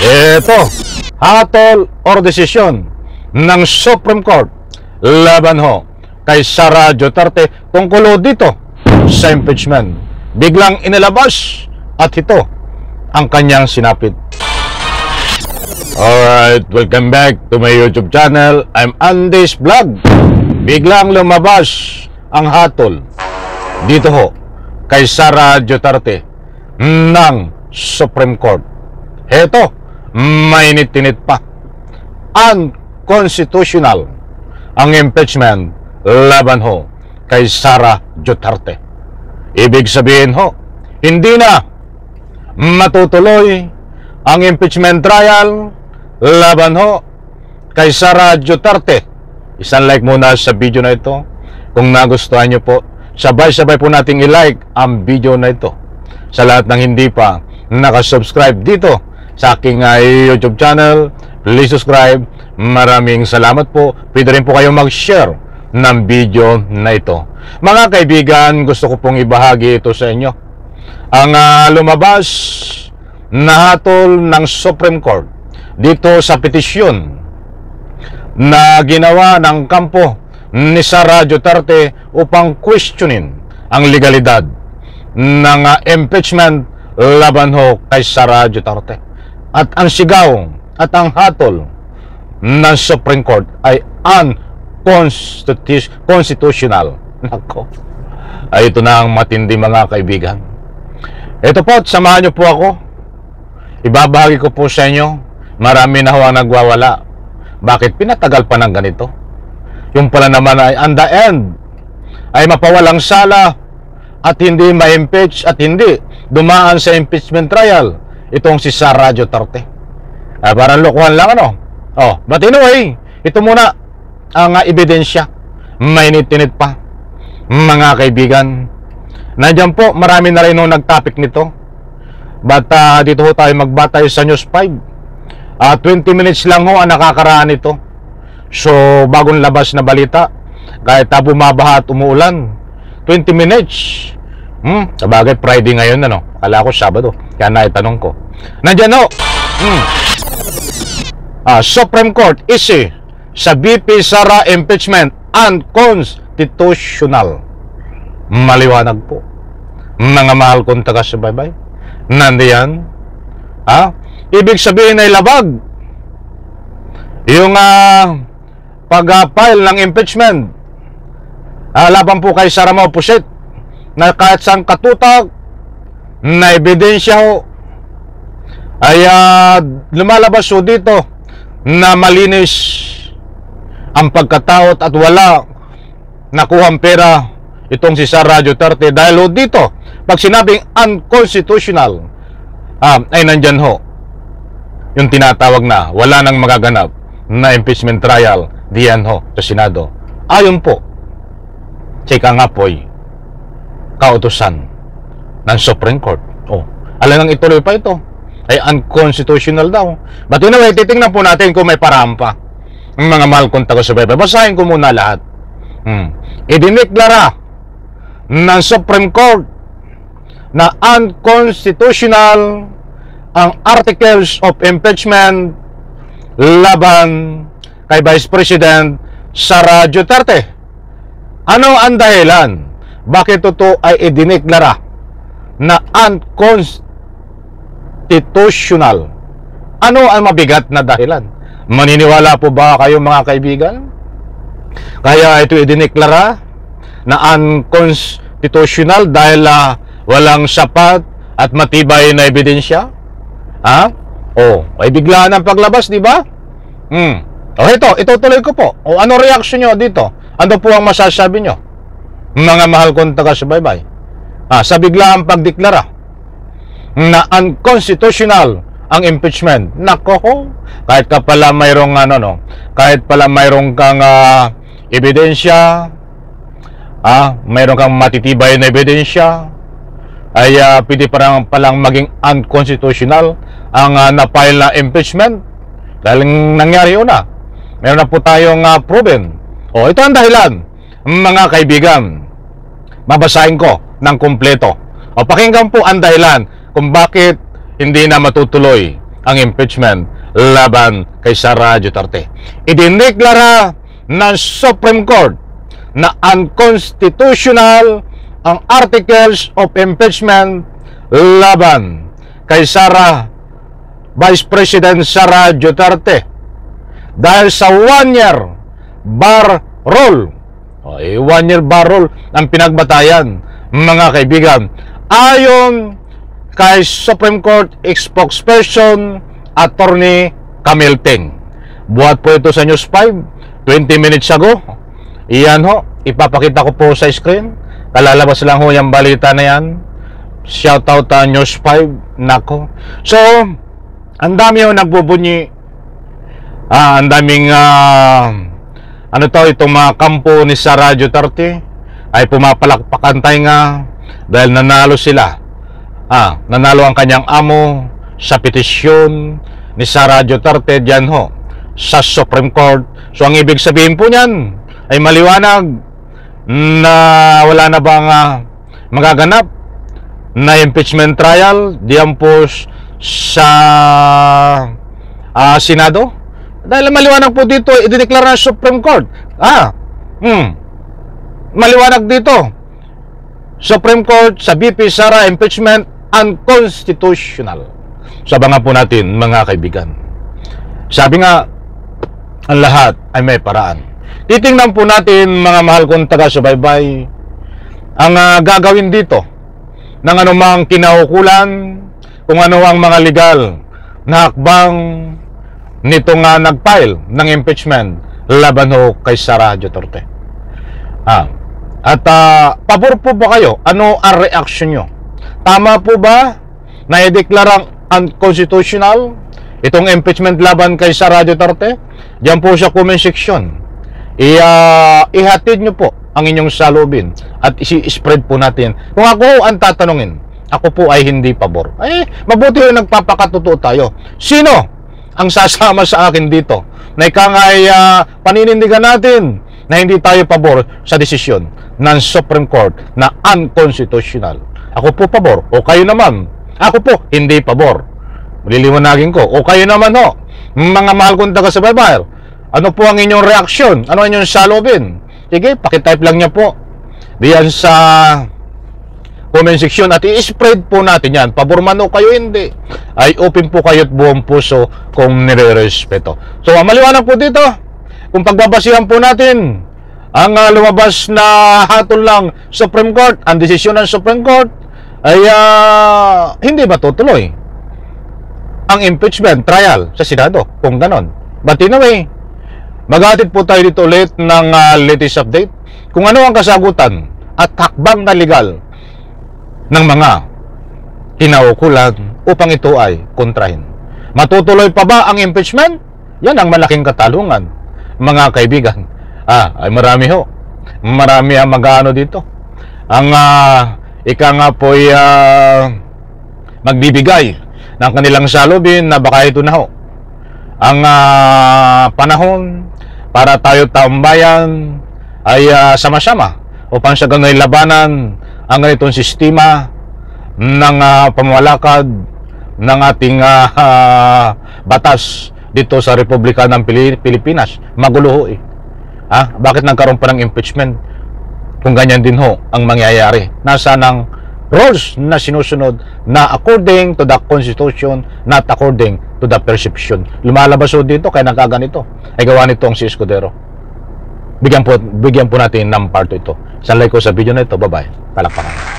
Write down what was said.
Ito, hatol or desisyon ng Supreme Court laban ho kay Sara Duterte tungkol dito sa impeachment. Biglang inilabas at ito ang kanyang sinapit. Alright, welcome back to my YouTube channel. I'm Andy's Vlog. Biglang lumabas ang hatol dito ho kay Sara Duterte ng Supreme Court. Heto, mainit-init pa. Unconstitutional ang impeachment laban ho kay Sara Duterte. Ibig sabihin ho, hindi na matutuloy ang impeachment trial laban ho kay Sara Duterte. Isang like muna sa video na ito kung nagustuhan nyo po. Sabay-sabay po nating i-like ang video na ito. Sa lahat ng hindi pa nakasubscribe dito sa aking YouTube channel, please subscribe. Maraming salamat po. Pwede rin po kayong mag-share ng video na ito. Mga kaibigan, gusto ko pong ibahagi ito sa inyo. Ang lumabas na hatol ng Supreme Court dito sa petisyon na ginawa ng kampo ni Sara Duterte upang questionin ang legalidad ng impeachment laban ho kay Sara Duterte. At ang sigaw at ang hatol ng Supreme Court ay unconstitutional. Nako, ay ito na ang matindi mga kaibigan. Ito po, samahan niyo po ako. Ibabahagi ko po sa inyo. Marami na ho ang nagwawala. Bakit pinatagal pa ng ganito? Yung pala naman ay on the end ay mapawalang sala at hindi ma-impeach at hindi dumaan sa impeachment trial itong si Sara Duterte. Parang lokohan lang ano. But anyway, ito muna ang ebidensya. Mainit-init pa mga kaibigan. Nandiyan po, marami na rin nung nag-topic nito. But dito ho tayo magbatay sa News 5. 20 minutes lang ho ang nakakaraan ito. So bagong labas na balita, kahit bumabaha at umuulan, 20 minutes. Sabagay Friday ngayon ano. Kala ko Sabado, kaya naitanong ko. Nandiyan ho, Supreme Court issue sa BP Sara impeachment unconstitutional. Maliwanag po mga mahal kong taga-subaybay. Nandiyan, ibig sabihin ay labag yung pag-file ng impeachment laban po kay Sara Maupusit na kahit saan katutak na ebidensya ho ay lumalabas ho dito na malinis ang pagkataot at wala nakuhang pera itong si Sara Duterte. Dahil ho dito, pag sinabing unconstitutional, ay nandyan ho yung tinatawag na wala nang magaganap na impeachment trial diyan ho sa Senado. Ayon po sa ikangapoy kautusan ng Supreme Court. Alangang ituloy pa ito ay unconstitutional daw. But anyway, titingnan po natin kung may paraan pa. Ang mga mahal kong taga-subaybay, basahin ko muna lahat. Idiniklara ng Supreme Court na unconstitutional ang articles of impeachment laban kay Vice President Sara Duterte. Ano ang dahilan? Bakit ito ay idiniklara na unconstitutional? Ano ang mabigat na dahilan? Maniniwala po ba kayo mga kaibigan? Kaya ito idiniklara na unconstitutional dahil walang sapat at matibay na ebidensya? Ay biglaan ang paglabas, di ba? Ito tuloy ko po. Ano reaction nyo dito? Ano po ang masasabi nyo? Mga mahal kong taga-subaybay, sa biglaang pagdeklara na unconstitutional ang impeachment. Nako, kahit ka pala mayroong kahit pala mayroong kang ebidensya, mayroong kang matitibay na ebidensya, ay pwede palang maging unconstitutional ang na-file na impeachment dahil nangyari yun na. Meron na po tayong proven. Ito ang dahilan, mga kaibigan. Babasahin ko ng kumpleto. Pakinggan po ang dahilan kung bakit hindi na matutuloy ang impeachment laban kay Sara Duterte. Idineklara ng Supreme Court na unconstitutional ang articles of impeachment laban kay Vice President Sara Duterte dahil sa 1-year bar rule. 1-year bar rule ang pinagbatayan, mga kaibigan. Ayon kay Supreme Court spokesperson Attorney Camille Teng. Buhat po ito sa News 5 20 minutes ago. Iyan ho, ipapakita ko po sa screen. Kalalabas lang ho yung balita na yan. Shout out News 5. Nako. So, ang dami ho nagbubunyi. Ang daming itong mga kampo ni Sara Duterte ay pumapalakpakan tayo nga dahil nanalo sila. Nanalo ang kanyang amo sa petisyon ni Sara Duterte dyan ho sa Supreme Court. So ang ibig sabihin po niyan ay maliwanag na wala na bang magaganap na impeachment trial diyan po sa Senado. Dahil maliwanag po dito, idineklara ng Supreme Court. Maliwanag dito. Supreme Court sa BP Sara impeachment unconstitutional. Sabangan po natin, mga kaibigan. Sabi nga, ang lahat ay may paraan. Titingnan po natin, mga mahal kong taga-subaybay, ang gagawin dito ng anumang kinaukulan, kung ano ang mga legal na hakbang nito nga nag-file ng impeachment laban ho kay Sara Duterte. Pabor po ba kayo? Ano ang reaction nyo? Tama po ba na ideklarang unconstitutional itong impeachment laban kay Sara Duterte? Diyan po sa comment section. Ihatid nyo po ang inyong salubin at isi-spread po natin. Kung ako ang tatanungin, ako po ay hindi pabor. Mabuti yung nagpapakatotoo tayo. Sino ang sasama sa akin dito na ikangay paninindigan natin na hindi tayo pabor sa desisyon ng Supreme Court na unconstitutional? Ako po pabor, o kayo naman? Ako po hindi pabor. Maliliwanagin ko, o kayo naman ho, mga mahal kong taga-subaybay, ano po ang inyong reaksyon? Ano ang inyong salubin? Sige, pakitype lang niya po diyan sa comment section at i-spread po natin yan. Pabor man o kayo hindi, ay open po kayo at buong puso kung nire-respeto. So, maliwanag po dito, kung pagbabasihan po natin ang lumabas na hatol ng Supreme Court, ang desisyon ng Supreme Court, ay hindi matutuloy ang impeachment trial sa Senado, kung ganon. But anyway, maghatid po tayo dito ulit ng latest update kung ano ang kasagutan at hakbang na legal ng mga kinaukulan upang ito ay kontrahin. Matutuloy pa ba ang impeachment? Yan ang malaking katalungan, mga kaibigan. Ay marami ho. Marami ang mag-ano dito. Ang ika nga po ay magbibigay ng kanilang salubin na baka ito na ho ang panahon para tayo taumbayan ay sama-sama upang sa gano'y labanan ang ganitong sistema ng pamamalakad ng ating batas dito sa Republika ng Pilipinas. Magulo ho Bakit nagkaroon pa ng impeachment kung ganyan din ho ang mangyayari? Nasa ng rules na sinusunod na according to the Constitution, not according to the perception. Lumalabas ho dito kaya nagkaganito. Ay gawa nito ang si Escudero. Bigyan po natin ng part ito. Sa like ko sa video na ito. Bye-bye. Palakpakan.